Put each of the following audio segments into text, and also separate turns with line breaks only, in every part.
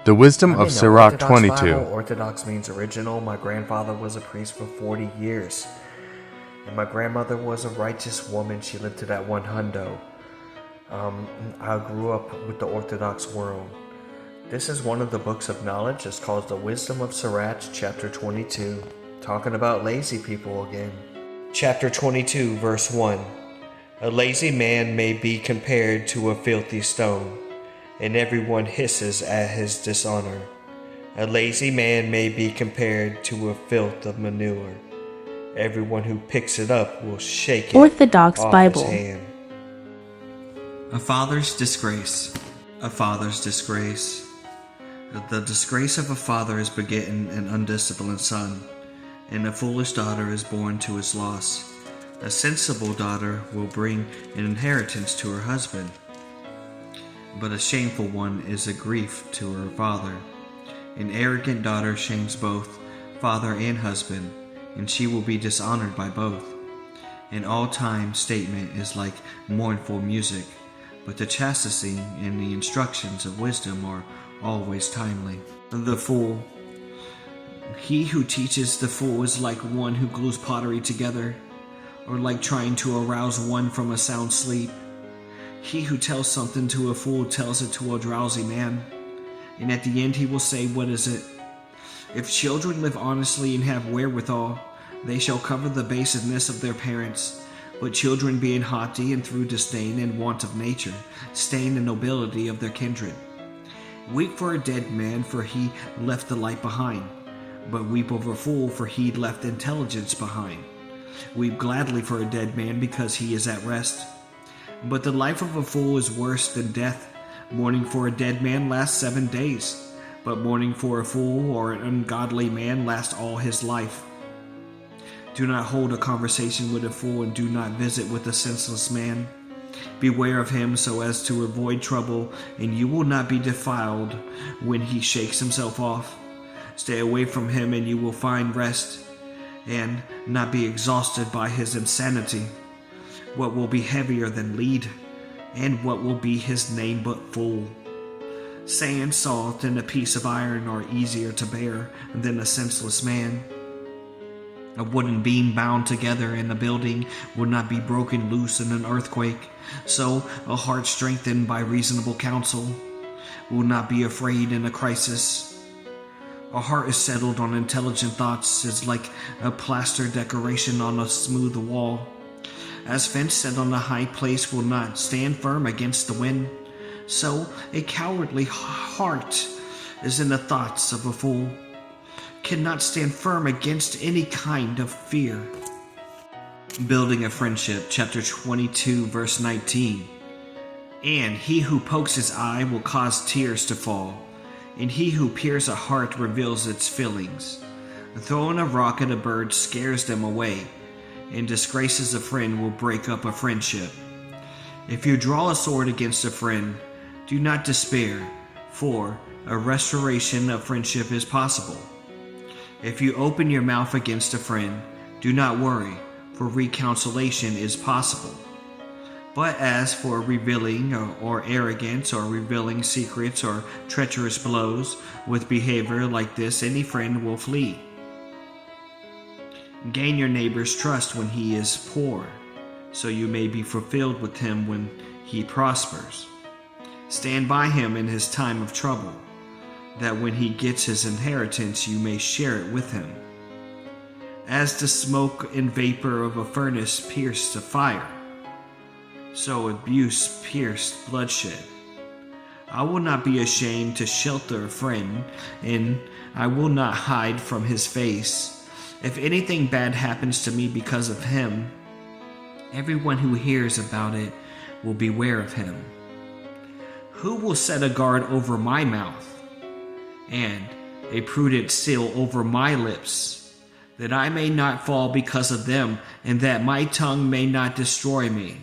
The wisdom of Sirach
Orthodox
22.
Bible. Orthodox means original. My grandfather was a priest for 40 years. And my grandmother was a righteous woman. She lived to that 100. I grew up with the Orthodox world. This is one of the books of knowledge. It's called The Wisdom of Sirach, chapter 22. Talking about lazy people again. Chapter 22, verse 1. A lazy man may be compared to a filthy stone, and everyone hisses at his dishonor. A lazy man may be compared to a filth of manure. Everyone who picks it up will shake it
Orthodox
off
Bible.
his hand.
A father's disgrace. A father's disgrace. The disgrace of a father is begotten an undisciplined son, and a foolish daughter is born to his loss. A sensible daughter will bring an inheritance to her husband, but a shameful one is a grief to her father. An arrogant daughter shames both father and husband, and she will be dishonored by both. An all-time statement is like mournful music, but the chastising and the instructions of wisdom are always timely. The fool. He who teaches the fool is like one who glues pottery together, or like trying to arouse one from a sound sleep. He who tells something to a fool tells it to a drowsy man, and at the end he will say, "What is it?" If children live honestly and have wherewithal, they shall cover the baseness of their parents. But children being haughty and through disdain and want of nature, stain the nobility of their kindred. Weep for a dead man, for he left the light behind. But weep over a fool, for he left intelligence behind. Weep gladly for a dead man, because he is at rest. But the life of a fool is worse than death. Mourning for a dead man lasts 7 days, but mourning for a fool or an ungodly man lasts all his life. Do not hold a conversation with a fool, and do not visit with a senseless man. Beware of him so as to avoid trouble, and you will not be defiled when he shakes himself off. Stay away from him, and you will find rest, and not be exhausted by his insanity. What will be heavier than lead, and what will be his name but fool? Sand, salt, and a piece of iron are easier to bear than a senseless man. A wooden beam bound together in a building would not be broken loose in an earthquake. So a heart strengthened by reasonable counsel will not be afraid in a crisis. A heart is settled on intelligent thoughts is like a plaster decoration on a smooth wall. As fence set on a high place will not stand firm against the wind, so a cowardly heart is in the thoughts of a fool, cannot stand firm against any kind of fear. Building a friendship, chapter 22, verse 19. And he who pokes his eye will cause tears to fall, and he who peers a heart reveals its feelings. Throwing a rock at a bird scares them away, and disgraces a friend will break up a friendship. If you draw a sword against a friend, do not despair, for a restoration of friendship is possible. If you open your mouth against a friend, do not worry, for reconciliation is possible. But as for revealing or arrogance or revealing secrets or treacherous blows, with behavior like this any friend will flee. Gain your neighbor's trust when he is poor, so you may be fulfilled with him when he prospers. Stand by him in his time of trouble, that when he gets his inheritance you may share it with him. As the smoke and vapor of a furnace pierced a fire, so abuse pierced bloodshed. I will not be ashamed to shelter a friend, and I will not hide from his face. If anything bad happens to me because of him, everyone who hears about it will beware of him. Who will set a guard over my mouth, and a prudent seal over my lips, that I may not fall because of them, and that my tongue may not destroy me?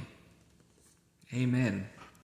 Amen.